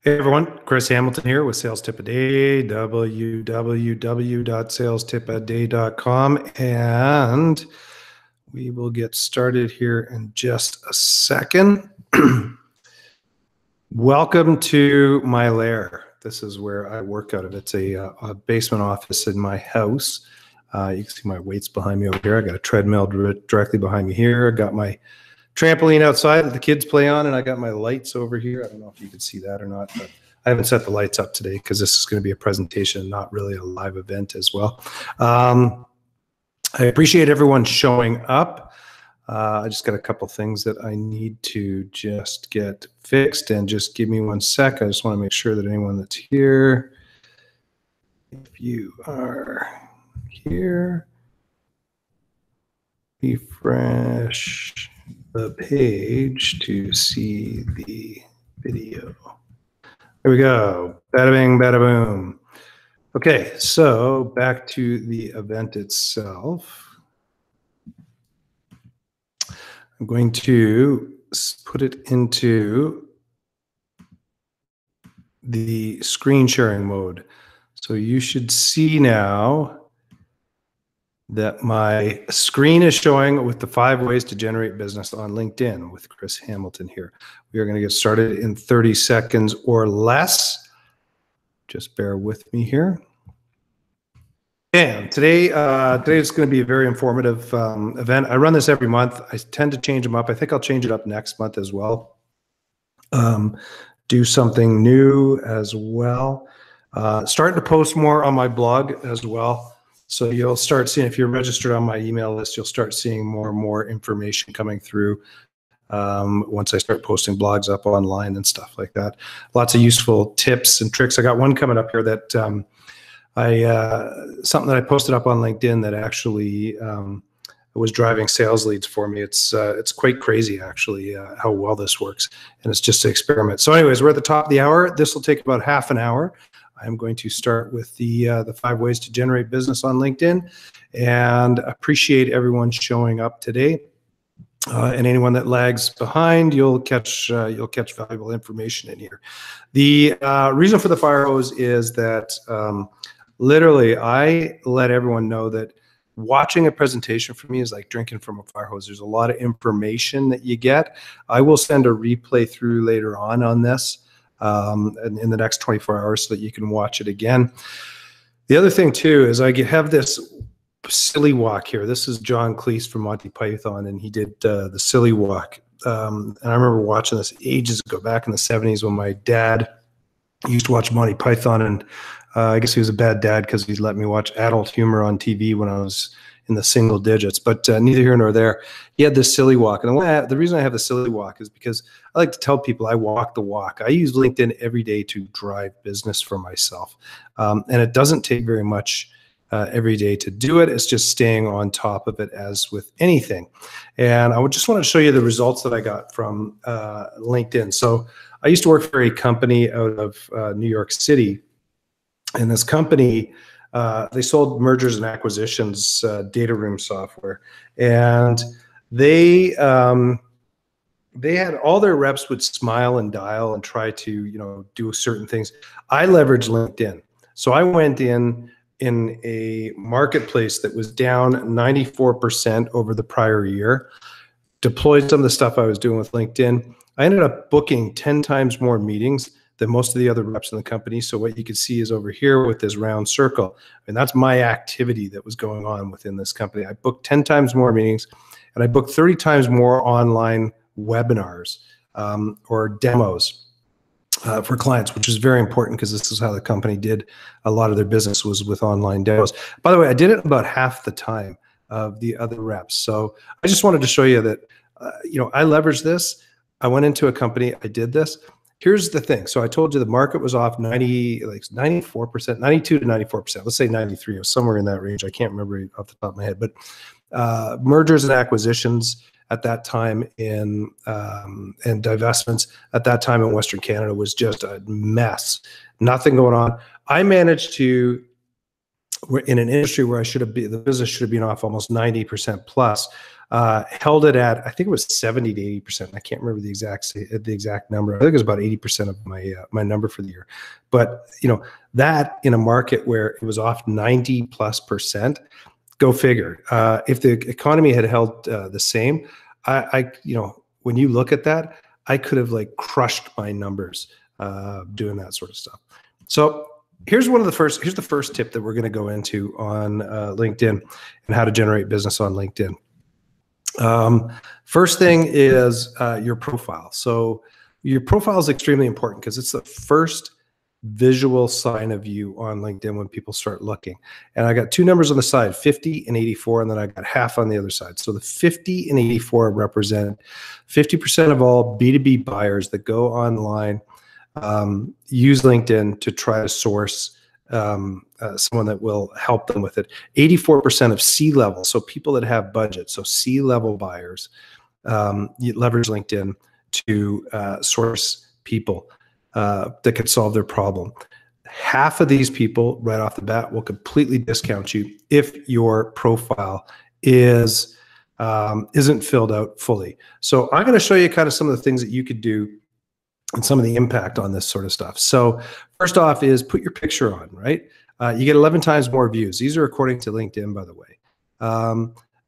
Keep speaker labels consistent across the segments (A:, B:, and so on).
A: Hey everyone, Chris Hamilton here with Sales Tip a Day, www.salestipaday.com, and we will get started here in just a second. Welcome to my lair. This is where I work out of. It's a basement office in my house. You can see my weights behind me over here. I got a treadmill directly behind me here. I got my trampoline outside that the kids play on, and I got my lights over here. I don't know if you can see that or not, but I haven't set the lights up today because this is going to be a presentation, not really a live event as well. I appreciate everyone showing up. I just got a couple things that I need to just get fixed, and just give me 1 sec. I just want to make sure that anyone that's here, if you are here, refresh the page to see the video. There we go. Bada bing, bada boom. Okay, so back to the event itself. I'm going to put it into the screen sharing mode. So you should see now that my screen is showing with the 5 ways to generate business on LinkedIn with Chris Hamilton here. We are going to get started in 30 seconds or less. Just bear with me here. And today is going to be a very informative event. I run this every month. I tend to change them up. I think I'll change it up next month as well. Do something new as well. Starting to post more on my blog as well. So you'll start seeing, if you're registered on my email list, you'll start seeing more and more information coming through once I start posting blogs up online and stuff like that. Lots of useful tips and tricks. I got one coming up here that something that I posted up on LinkedIn that actually was driving sales leads for me. It's quite crazy actually how well this works, and it's just an experiment. So anyways, we're at the top of the hour. This will take about half an hour. I'm going to start with the 5 ways to generate business on LinkedIn, and appreciate everyone showing up today. And anyone that lags behind, you'll catch valuable information in here. The reason for the fire hose is that literally I let everyone know that watching a presentation for me is like drinking from a fire hose. There's a lot of information that you get. I will send a replay through later on this. In the next 24 hours so that you can watch it again. The other thing too is I have this silly walk here. This is John Cleese from Monty Python, and he did the silly walk. And I remember watching this ages ago, back in the 70s, when my dad used to watch Monty Python, and I guess he was a bad dad because he let me watch adult humor on TV when I was in the single digits, but neither here nor there. He had this silly walk. And the reason I have the silly walk is because I like to tell people I walk the walk. I use LinkedIn every day to drive business for myself. And it doesn't take very much every day to do it. It's just staying on top of it, as with anything. And I just want to show you the results that I got from LinkedIn. So I used to work for a company out of New York City, and this company, they sold mergers and acquisitions data room software, and they had all their reps would smile and dial and try to do certain things. I leveraged LinkedIn, so I went in a marketplace that was down 94% over the prior year. Deployed some of the stuff I was doing with LinkedIn. I ended up booking 10 times more meetings than most of the other reps in the company. So what you can see is over here with this round circle, and that's my activity that was going on within this company. I booked 10 times more meetings, and I booked 30 times more online webinars or demos for clients, which is very important because this is how the company did a lot of their business, was with online demos. By the way, I did it about half the time of the other reps. So I just wanted to show you that, I leveraged this. I went into a company, I did this. Here's the thing. So I told you the market was off 94%, 92 to 94%. Let's say 93 or somewhere in that range. I can't remember off the top of my head, but mergers and acquisitions at that time and divestments at that time in Western Canada was just a mess. Nothing going on. I managed to we're in an industry where the business should have been off almost 90% plus, held it at, I think it was 70 to 80%. I can't remember the exact number. I think it was about 80% of my number for the year. But that in a market where it was off 90+%, go figure. If the economy had held the same, when you look at that, I could have like crushed my numbers doing that sort of stuff. So here's the first tip that we're going to go into on LinkedIn and how to generate business on LinkedIn. First thing is your profile. So your profile is extremely important because it's the first visual sign of you on LinkedIn when people start looking. And I got two numbers on the side, 50 and 84, and then I got half on the other side. So the 50 and 84 represent 50% of all B2B buyers that go online, use LinkedIn to try to source someone that will help them with it. 84% of C-level, so people that have budget, so C-level buyers, you leverage LinkedIn to source people that could solve their problem. Half of these people right off the bat will completely discount you if your profile isn't filled out fully. So I'm going to show you kind of some of the things that you could do and some of the impact on this sort of stuff. So first off is put your picture on, right? You get 11 times more views. These are according to LinkedIn, by the way.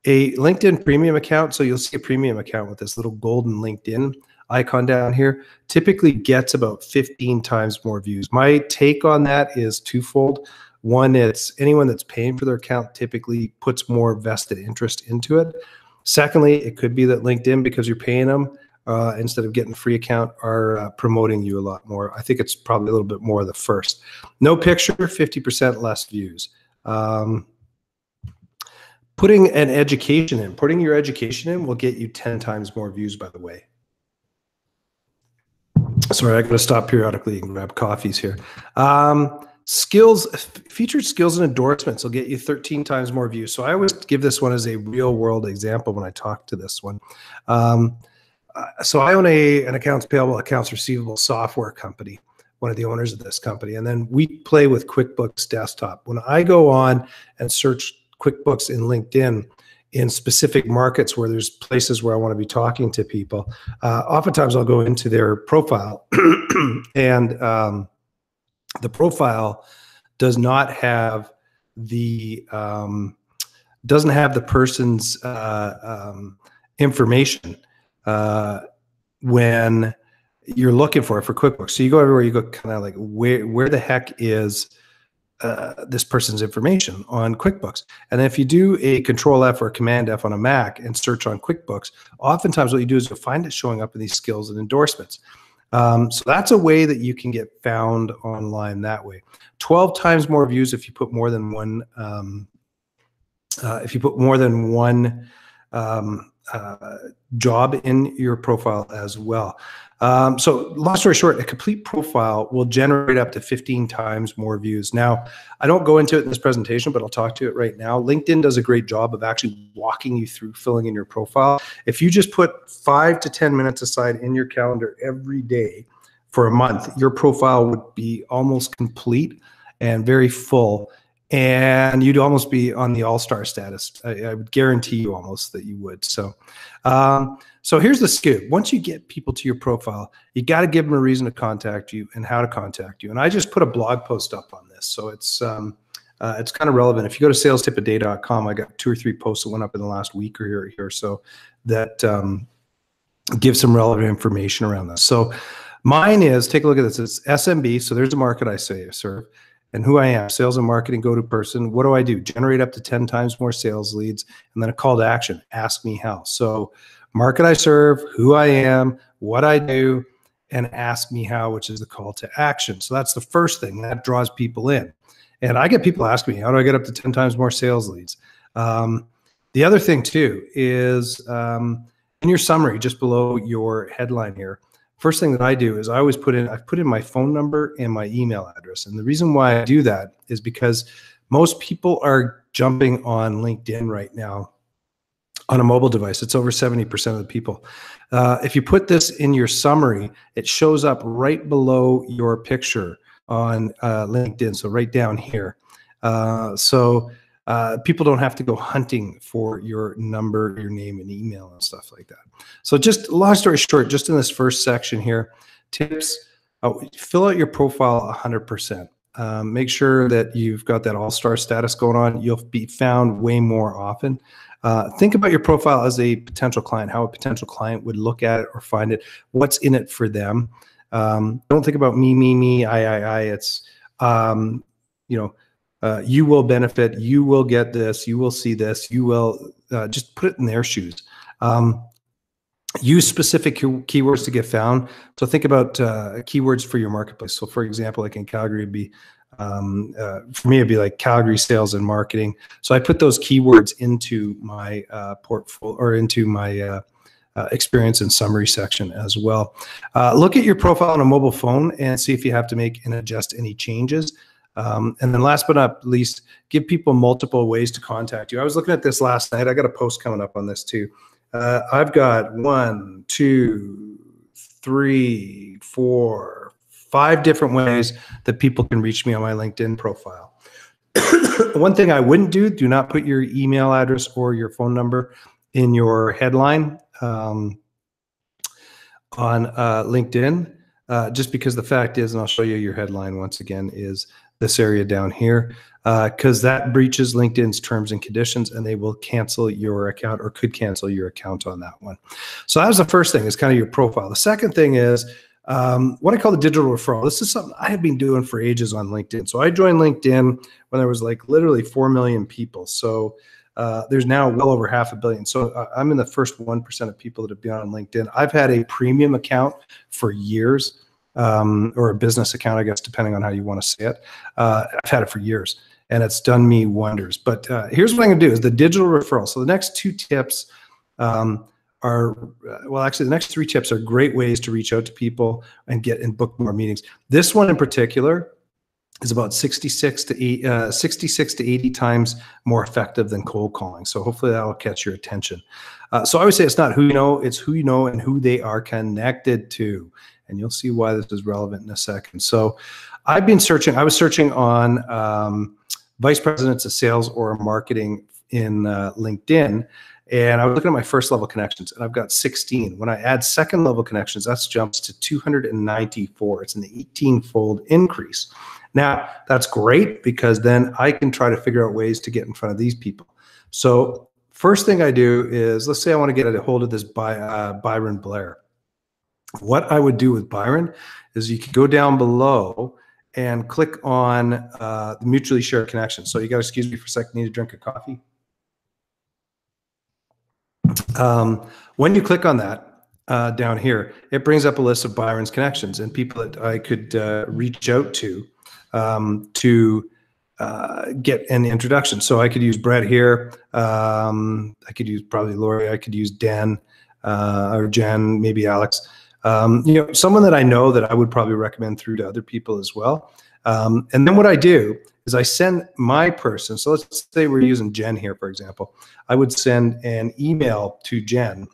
A: A LinkedIn premium account, so you'll see a premium account with this little golden LinkedIn icon down here, typically gets about 15 times more views. My take on that is twofold. One, it's anyone that's paying for their account typically puts more vested interest into it. Secondly, it could be that LinkedIn, because you're paying them, instead of getting a free account, are promoting you a lot more. I think it's probably a little bit more of the first. No picture, 50% less views. Putting your education in will get you 10 times more views, by the way. Sorry, I got to stop periodically and grab coffees here. Featured skills and endorsements will get you 13 times more views. So I always give this one as a real world example when I talk to this one. So I own an accounts payable, accounts receivable software company, one of the owners of this company. And then we play with QuickBooks Desktop. When I go on and search QuickBooks in LinkedIn in specific markets where there's places where I want to be talking to people, oftentimes I'll go into their profile and the profile does not have the person's information when you're looking for it for QuickBooks. So you go everywhere, you go kind of like, where the heck is this person's information on QuickBooks? And then if you do a Control F or a Command F on a Mac and search on QuickBooks, oftentimes what you do is you'll find it showing up in these skills and endorsements. So that's a way that you can get found online that way. 12 times more views if you put more than one job in your profile as well. So long story short, a complete profile will generate up to 15 times more views. Now, I don't go into it in this presentation, but I'll talk to it right now. LinkedIn does a great job of actually walking you through filling in your profile. If you just put 5 to 10 minutes aside in your calendar every day for a month, your profile would be almost complete and very full. And you'd almost be on the all-star status. I would guarantee you almost that you would. So, so here's the scoop. Once you get people to your profile, you got to give them a reason to contact you and how to contact you. And I just put a blog post up on this, so it's kind of relevant. If you go to salestipaday.com, I got 2 or 3 posts that went up in the last week or so that give some relevant information around this. So mine is, take a look at this. It's SMB. So there's a market I serve. And who I am, sales and marketing go-to person. What do I do? Generate up to 10 times more sales leads, and then a call to action, ask me how. So market I serve, who I am, what I do, and ask me how, which is the call to action. So that's the first thing that draws people in. And I get people asking me, how do I get up to 10 times more sales leads? The other thing too is in your summary, just below your headline here, first thing that I do is I've put in my phone number and my email address. And the reason why I do that is because most people are jumping on LinkedIn right now on a mobile device. It's over 70% of the people. If you put this in your summary, it shows up right below your picture on LinkedIn. So right down here. People don't have to go hunting for your number, your name, and email and stuff like that. So just long story short, just in this first section here, tips, fill out your profile 100%. Make sure that you've got that all-star status going on. You'll be found way more often. Think about your profile as a potential client, how a potential client would look at it or find it, what's in it for them. Don't think about me, I. It's, you will benefit, you will get this, you will see this, you will just put it in their shoes. Use specific keywords to get found. So think about keywords for your marketplace. So for example, like in Calgary, it'd be, for me, it'd be like Calgary sales and marketing. So I put those keywords into my portfolio or into my experience and summary section as well. Look at your profile on a mobile phone and see if you have to make and adjust any changes. And then last but not least, give people multiple ways to contact you. I was looking at this last night. I got a post coming up on this too. I've got 1, 2, 3, 4, 5 different ways that people can reach me on my LinkedIn profile. One thing I wouldn't do not put your email address or your phone number in your headline on LinkedIn, just because the fact is, and I'll show you your headline once again, is this area down here, because that breaches LinkedIn's terms and conditions, and they will cancel your account or could cancel your account on that one. So that was the first thing, is kind of your profile. The second thing is what I call the digital referral. This is something I have been doing for ages on LinkedIn. So I joined LinkedIn when there was like literally 4 million people. So there's now well over 500 million. So I'm in the first 1% of people that have been on LinkedIn. I've had a premium account for years. Or a business account, I guess, depending on how you want to say it. I've had it for years, and it's done me wonders. But here's what I'm going to do: is the digital referral. So the next 2 tips well, actually, the next 3 tips are great ways to reach out to people and get and book more meetings. This one in particular is about 66 to 80 times more effective than cold calling. So hopefully that will catch your attention. So I would say it's not who you know, it's who you know and who they are connected to. And you'll see why this is relevant in a second. So I've been searching, I was searching on vice presidents of sales or marketing in LinkedIn. And I was looking at my first level connections, and I've got 16. When I add second level connections, that jumps to 294. It's an 18-fold increase. Now, that's great, because then I can try to figure out ways to get in front of these people. So first thing I do is, let's say I want to get a hold of this Byron Blair. What I would do with Byron is you could go down below and click on the mutually shared connection. So you got to excuse me for a second, need a drink of coffee. When you click on that down here, it brings up a list of Byron's connections and people that I could reach out to get an introduction. So I could use Brett here. I could use probably Lori. I could use Dan or Jen, maybe Alex. Someone that I know that I would probably recommend through to other people as well. And then what I do is I send my person. So let's say we're using Jen here, for example. I would send an email to Jen.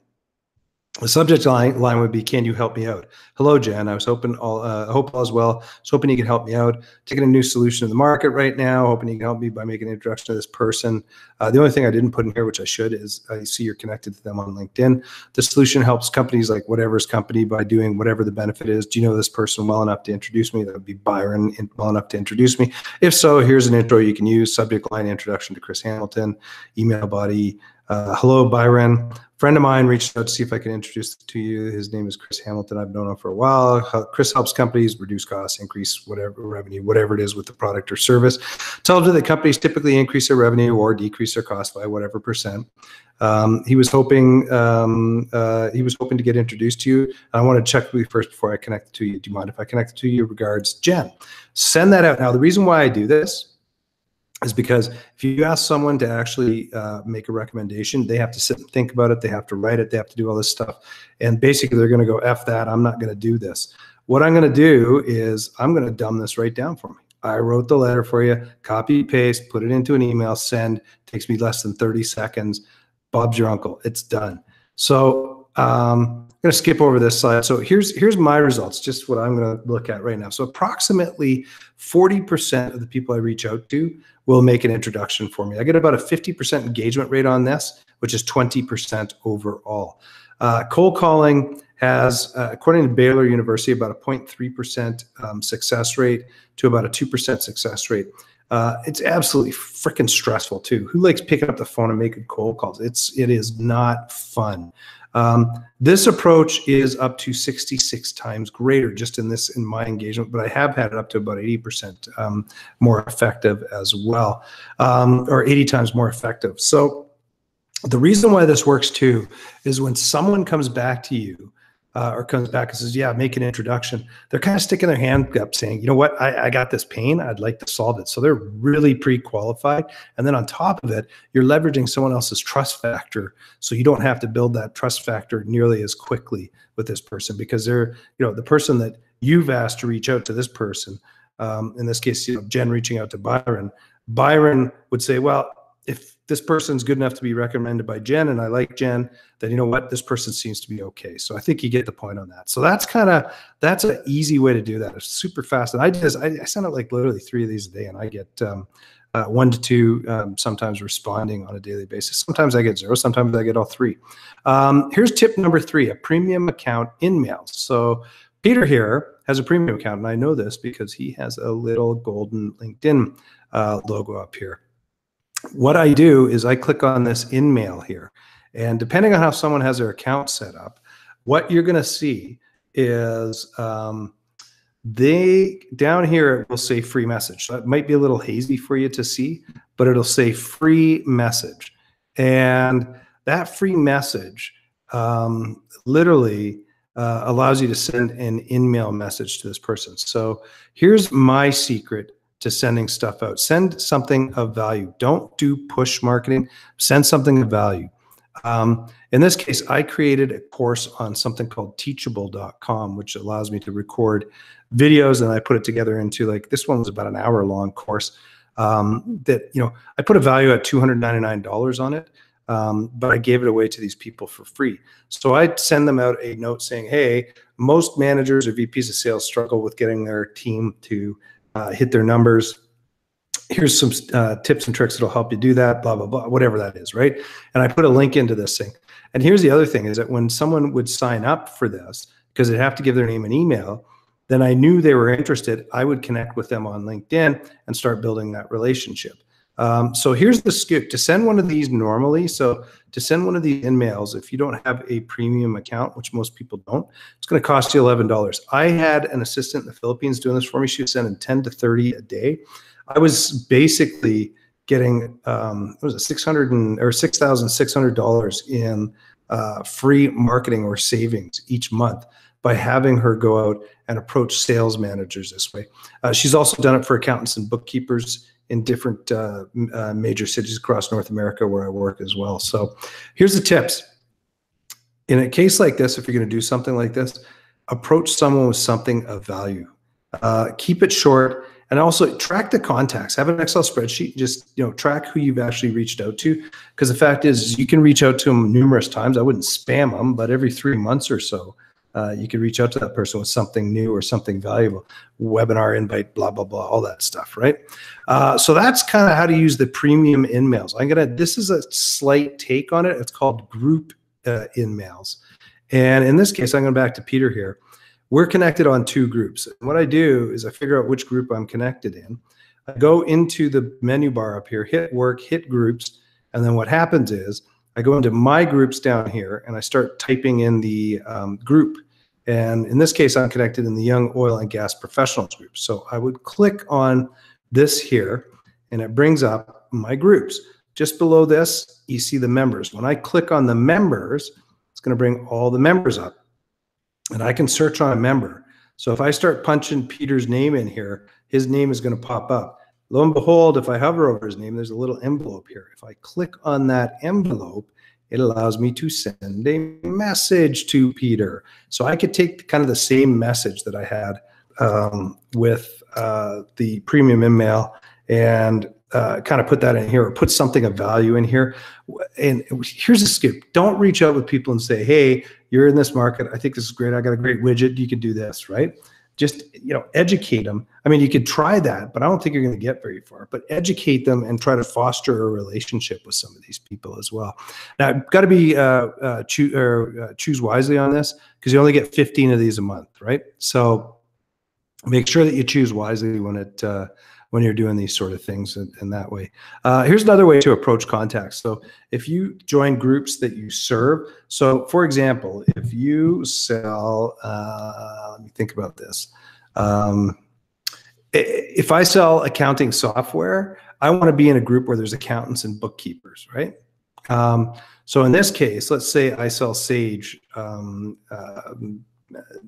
A: The subject line would be, "Can you help me out?" Hello, Jen. I was hoping I hope all is well. I was hoping you could help me out. Taking a new solution in the market right now. Hoping you can help me by making an introduction to this person. The only thing I didn't put in here, which I should, is I see you're connected to them on LinkedIn. The solution helps companies like whatever's company by doing whatever the benefit is. Do you know this person well enough to introduce me? That would be Byron, well enough to introduce me. If so, here's an intro you can use. Subject line, introduction to Chris Hamilton. Email body. Hello, Byron. Friend of mine reached out to see if I can introduce to you. His name is Chris Hamilton. I've known him for a while. Chris helps companies reduce costs, increase whatever revenue, whatever it is with the product or service. Tells you that companies typically increase their revenue or decrease their cost by whatever percent. He was hoping to get introduced to you. I want to check with you first before I connect to you. Do you mind if I connect to you? Regards, Jen. Send that out. Now, the reason why I do this is because if you ask someone to actually make a recommendation, they have to sit and think about it. They have to write it. They have to do all this stuff. And basically, they're going to go, F that. I'm not going to do this. What I'm going to do is I'm going to dumb this right down for me. I wrote the letter for you, copy, paste, put it into an email, send. Takes me less than 30 seconds. Bob's your uncle. It's done. So I'm going going to skip over this slide. So here's my results, just what I'm going to look at right now. So approximately 40% of the people I reach out to will make an introduction for me. I get about a 50% engagement rate on this, which is 20% overall. Cold calling has, according to Baylor University, about a 0.3% success rate to about a 2% success rate. It's absolutely freaking stressful too. Who likes picking up the phone and making cold calls? It is not fun. This approach is up to 66 times greater just in my engagement, but I have had it up to about 80% more effective as well, or 80 times more effective. So the reason why this works too is when someone comes back to you or comes back and says, yeah, make an introduction, they're kind of sticking their hand up saying, you know what, I got this pain, I'd like to solve it. So they're really pre-qualified. And then on top of it, you're leveraging someone else's trust factor. So you don't have to build that trust factor nearly as quickly with this person, because they're, the person that you've asked to reach out to this person, in this case, Jen reaching out to Byron would say, well, if this person's good enough to be recommended by Jen and I like Jen, then you know what, this person seems to be okay. So I think you get the point on that. So that's an easy way to do that. It's super fast. And I send out like literally 3 of these a day, and I get 1 to 2 sometimes responding on a daily basis. Sometimes I get 0, sometimes I get all 3. Here's tip number 3, a premium account InMails. So Peter here has a premium account, and I know this because he has a little golden LinkedIn logo up here. What I do is I click on this InMail here, and depending on how someone has their account set up, what you're going to see is down here it will say free message. So it might be a little hazy for you to see, but it'll say free message, and that free message literally allows you to send an InMail message to this person. So here's my secret to sending stuff out. Send something of value. Don't do push marketing. Send something of value. In this case, I created a course on something called teachable.com, which allows me to record videos, and I put it together into, like, this one was about an hour-long course that, I put a value at $299 on it, but I gave it away to these people for free. So I'd send them out a note saying, hey, most managers or VPs of sales struggle with getting their team to hit their numbers. Here's some tips and tricks that'll help you do that, blah, blah, blah, whatever that is, right? And I put a link into this thing. And here's the other thing is that when someone would sign up for this, because they'd have to give their name and email, then I knew they were interested. I would connect with them on LinkedIn and start building that relationship. So here's the scoop. To send one of these normally, so to send one of these InMails, if you don't have a premium account, which most people don't, it's going to cost you $11. I had an assistant in the Philippines doing this for me. She was sending 10 to 30 a day. I was basically getting what was it, $6,600 in free marketing or savings each month by having her go out and approach sales managers this way. She's also done it for accountants and bookkeepers in different major cities across North America where I work as well. So here's the tips. In a case like this, if you're going to do something like this, approach someone with something of value. Keep it short, and also track the contacts. Have an Excel spreadsheet. Just track who you've actually reached out to, because the fact is you can reach out to them numerous times. I wouldn't spam them, but every 3 months or so, you can reach out to that person with something new or something valuable, webinar invite, blah, blah, blah, all that stuff, right? So that's kind of how to use the premium InMails. This is a slight take on it. It's called group InMails. And in this case, I'm going back to Peter here. We're connected on 2 groups. And what I do is I figure out which group I'm connected in. I go into the menu bar up here, hit work, hit groups, and then what happens is I go into my groups down here and I start typing in the group. And in this case, I'm connected in the Young Oil and Gas Professionals group. So I would click on this here, and it brings up my groups. Just below this, you see the members. When I click on the members, it's going to bring all the members up. And I can search on a member. So if I start punching Peter's name in here, his name is going to pop up. Lo and behold, if I hover over his name, there's a little envelope here. If I click on that envelope, it allows me to send a message to Peter. So I could take kind of the same message that I had with the premium InMail and kind of put that in here, or put something of value in here. And here's a scoop. Don't reach out with people and say, hey, you're in this market. I think this is great. I got a great widget. You can do this, right? Just, educate them. I mean, you could try that, but I don't think you're going to get very far. But educate them and try to foster a relationship with some of these people as well. Now, got to be choose wisely on this, because you only get 15 of these a month, right? So make sure that you choose wisely when you're doing these sort of things in that way. Here's another way to approach contacts. So if you join groups that you serve, so for example, if you sell, let me think about this. If I sell accounting software, I want to be in a group where there's accountants and bookkeepers, right? So in this case, let's say I sell Sage,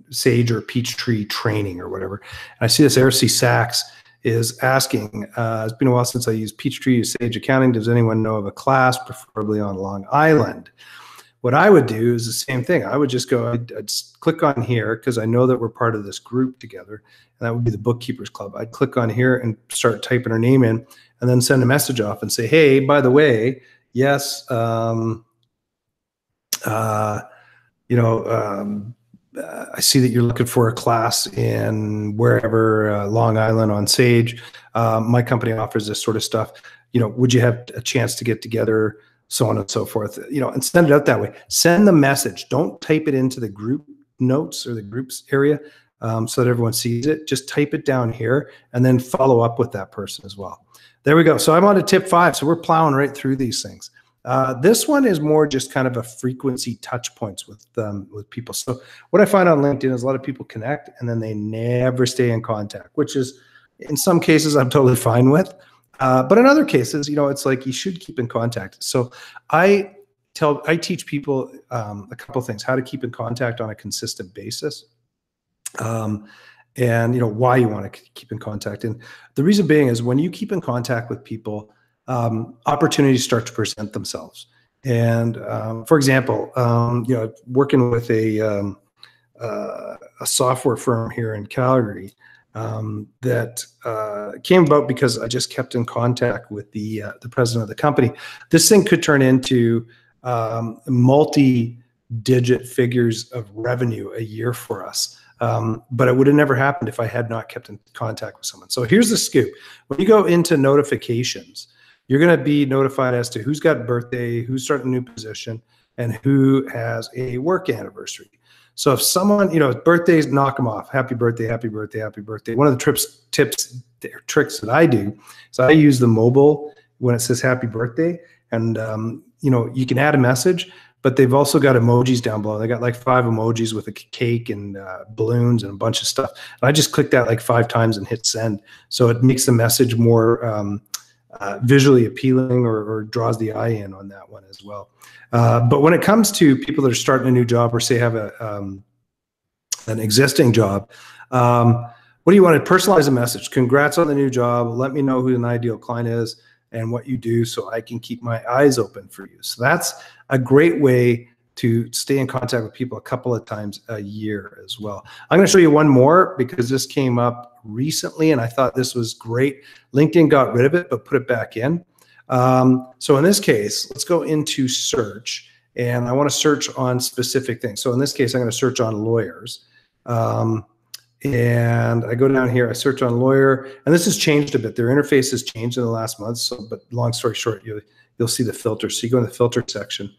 A: Sage or Peachtree training or whatever. And I see this RC Sachs is asking, it's been a while since I used Peachtree or Sage Accounting. Does anyone know of a class, preferably on Long Island? What I would do is the same thing. I would just go, I'd click on here, because I know that we're part of this group together, and that would be the Bookkeepers Club. I'd click on here and start typing her name in, and then send a message off and say, hey, by the way, yes, I see that you're looking for a class in wherever, Long Island on Sage. My company offers this sort of stuff. Would you have a chance to get together, so on and so forth, and send it out that way. Send the message. Don't type it into the group notes or the groups area so that everyone sees it. Just type it down here and then follow up with that person as well. There we go. So I'm on to tip 5. So we're plowing right through these things. This one is more just kind of a frequency touch points with people. So what I find on LinkedIn is a lot of people connect and then they never stay in contact, which is in some cases I'm totally fine with. But in other cases, it's like you should keep in contact. So I teach people a couple of things: how to keep in contact on a consistent basis, and why you want to keep in contact. And the reason being is when you keep in contact with people, opportunities start to present themselves. And for example, working with a software firm here in Calgary. That came about because I just kept in contact with the president of the company. This thing could turn into multi-digit figures of revenue a year for us. But it would have never happened if I had not kept in contact with someone. So here's the scoop. When you go into notifications, you're going to be notified as to who's got a birthday, who's starting a new position, and who has a work anniversary. So if someone, birthdays, knock them off. Happy birthday, happy birthday, happy birthday. One of the tricks that I do is I use the mobile when it says happy birthday. And, you can add a message, but they've also got emojis down below. They got like 5 emojis with a cake and balloons and a bunch of stuff. And I just click that like 5 times and hit send. So it makes the message more visually appealing or draws the eye in on that one as well. But when it comes to people that are starting a new job or say have an existing job, what do you want to personalize a message? Congrats on the new job. Let me know who an ideal client is and what you do so I can keep my eyes open for you. So that's a great way to stay in contact with people a couple of times a year as well. I'm going to show you one more because this came up recently and I thought this was great. LinkedIn got rid of it, but put it back in. So in this case, let's go into search and I want to search on specific things. So in this case, I'm going to search on lawyers. And I go down here, I search on lawyer, and this has changed a bit. Their interface has changed in the last month. So, but long story short, you'll see the filter. So you go in the filter section.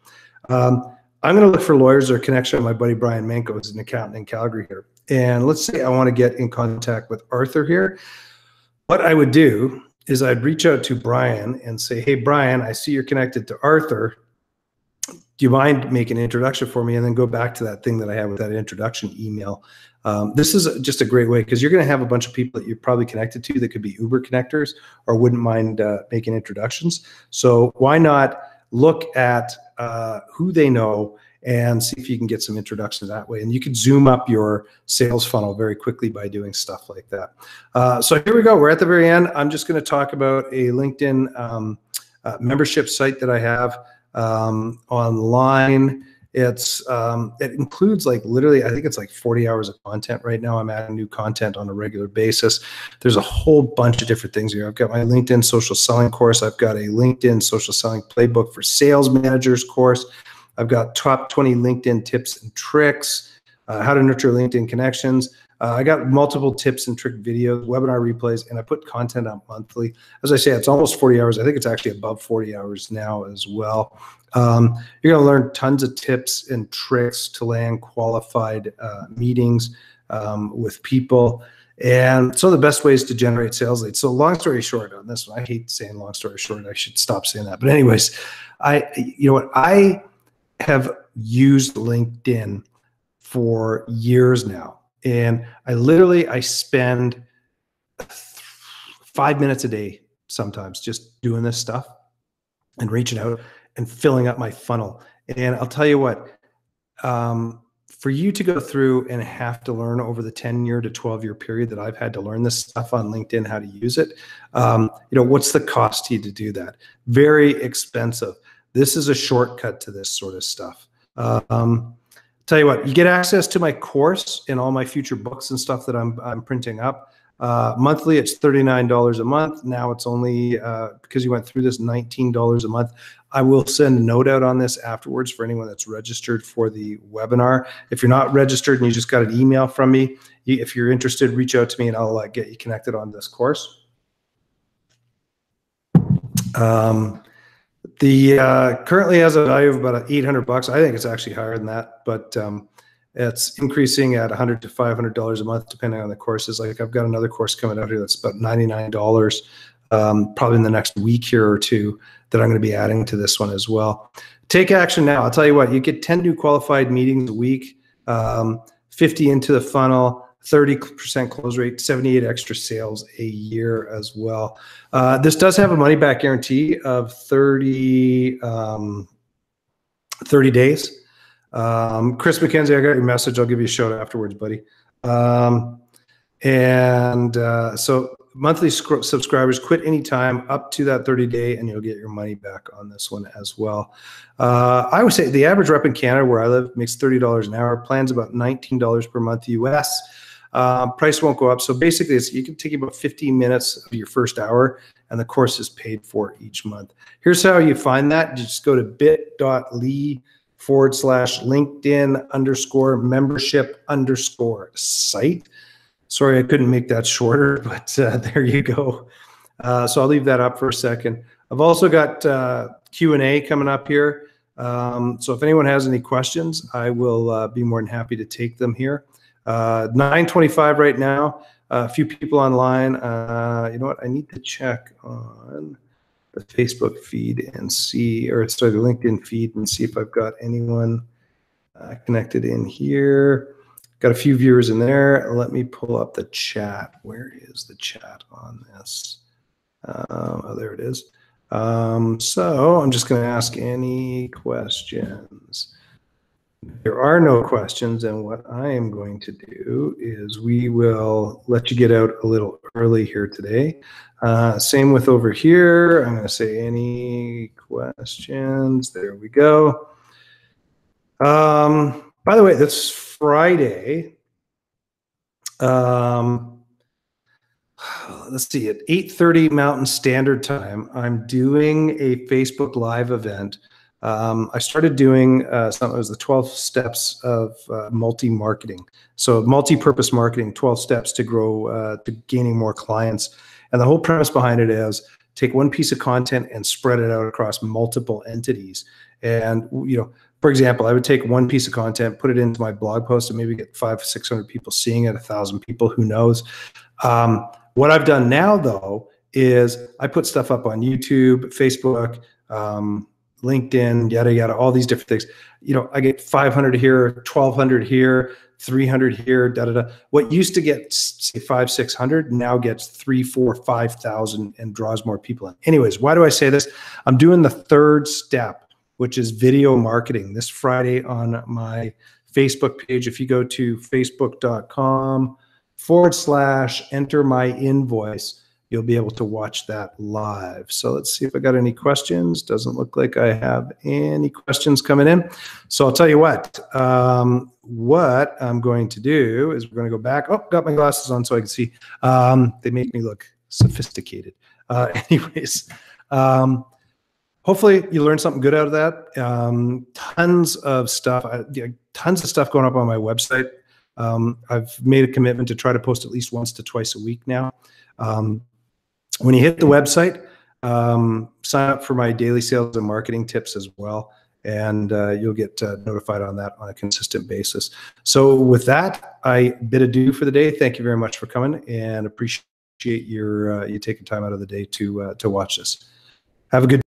A: I'm going to look for lawyers or connection with my buddy Brian Manko, who's an accountant in Calgary here. And let's say I want to get in contact with Arthur here. What I would do is I'd reach out to Brian and say, hey, Brian, I see you're connected to Arthur. Do you mind making an introduction for me? And then go back to that thing that I had with that introduction email. This is just a great way because you're going to have a bunch of people that you're probably connected to that could be Uber connectors or wouldn't mind making introductions. So why not look at who they know and see if you can get some introductions that way. And you can zoom up your sales funnel very quickly by doing stuff like that. So here we go. We're at the very end. I'm just going to talk about a LinkedIn membership site that I have online. It includes like literally, I think it's like 40 hours of content right now. I'm adding new content on a regular basis. There's a whole bunch of different things here. I've got my LinkedIn social selling course. I've got a LinkedIn social selling playbook for sales managers course. I've got top 20 LinkedIn tips and tricks, how to nurture LinkedIn connections. I got multiple tips and trick videos, webinar replays, and I put content out monthly. As I say, it's almost 40 hours. I think it's actually above 40 hours now as well. You're going to learn tons of tips and tricks to land qualified meetings with people, and some of the best ways to generate sales leads. So long story short on this one, I hate saying long story short. I should stop saying that. But anyways, I have used LinkedIn for years now. And I spend 5 minutes a day sometimes just doing this stuff and reaching out and filling up my funnel. And I'll tell you what, for you to go through and have to learn over the 10-year to 12-year period that I've had to learn this stuff on LinkedIn, how to use it, what's the cost to you to do that? Very expensive. This is a shortcut to this sort of stuff. Tell you what, you get access to my course and all my future books and stuff that I'm printing up. Monthly, it's $39 a month. Now it's only, because you went through this, $19 a month. I will send a note out on this afterwards for anyone that's registered for the webinar. If you're not registered and you just got an email from me, if you're interested, reach out to me and I'll get you connected on this course. Currently has a value of about $800. I think it's actually higher than that, but it's increasing at $100 to $500 a month, depending on the courses. Like I've got another course coming out here that's about $99, probably in the next week here or two, that I'm going to be adding to this one as well. Take action now. I'll tell you what, you get 10 new qualified meetings a week, 50 into the funnel, 30% close rate, 78 extra sales a year as well. This does have a money back guarantee of 30 days. Chris McKenzie, I got your message. I'll give you a shout afterwards, buddy. So monthly subscribers quit anytime up to that 30-day, and you'll get your money back on this one as well. I would say the average rep in Canada, where I live, makes $30 an hour. Plans about $19 per month US. Price won't go up. So basically, you can take about 15 minutes of your first hour, and the course is paid for each month. Here's how you find that. You just go to bit.ly/LinkedIn_membership_site. Sorry, I couldn't make that shorter, but there you go. So I'll leave that up for a second. I've also got Q&A coming up here. So if anyone has any questions, I will be more than happy to take them here. 9:25 right now. A few people online. You know what? I need to check on the Facebook feed and see, or sorry, the LinkedIn feed, and see if I've got anyone connected in here. Got a few viewers in there. Let me pull up the chat. Where is the chat on this? Oh, there it is. So I'm just going to ask any questions. There are no questions, and what I am going to do is we will let you get out a little early here today. Same with over here. I'm going to say any questions. There we go. By the way, this Friday, let's see, at 8:30 Mountain Standard Time, I'm doing a Facebook Live event. I started doing something. It was the 12 steps of multi-marketing. So multi-purpose marketing, 12 steps to grow, to gaining more clients. And the whole premise behind it is take one piece of content and spread it out across multiple entities. And, for example, I would take one piece of content, put it into my blog post, and maybe get 500, 600 people seeing it, 1,000 people, who knows. What I've done now, though, is I put stuff up on YouTube, Facebook, LinkedIn, yada, yada, all these different things. I get 500 here, 1,200 here, 300 here, da, da, da. What used to get, say, 500, 600 now gets 3,000, 4,000, 5,000 and draws more people in. Anyways, why do I say this? I'm doing the third step, which is video marketing, this Friday on my Facebook page. If you go to facebook.com/enter my invoice, you'll be able to watch that live. So let's see if I got any questions. Doesn't look like I have any questions coming in. So I'll tell you what I'm going to do is we're going to go back. Oh, got my glasses on so I can see. They make me look sophisticated. Anyways, hopefully you learned something good out of that. Tons of stuff going up on my website. I've made a commitment to try to post at least once to twice a week now. When you hit the website, sign up for my daily sales and marketing tips as well, and you'll get notified on that on a consistent basis. So with that, I bid adieu for the day. Thank you very much for coming, and appreciate you taking time out of the day to watch this. Have a good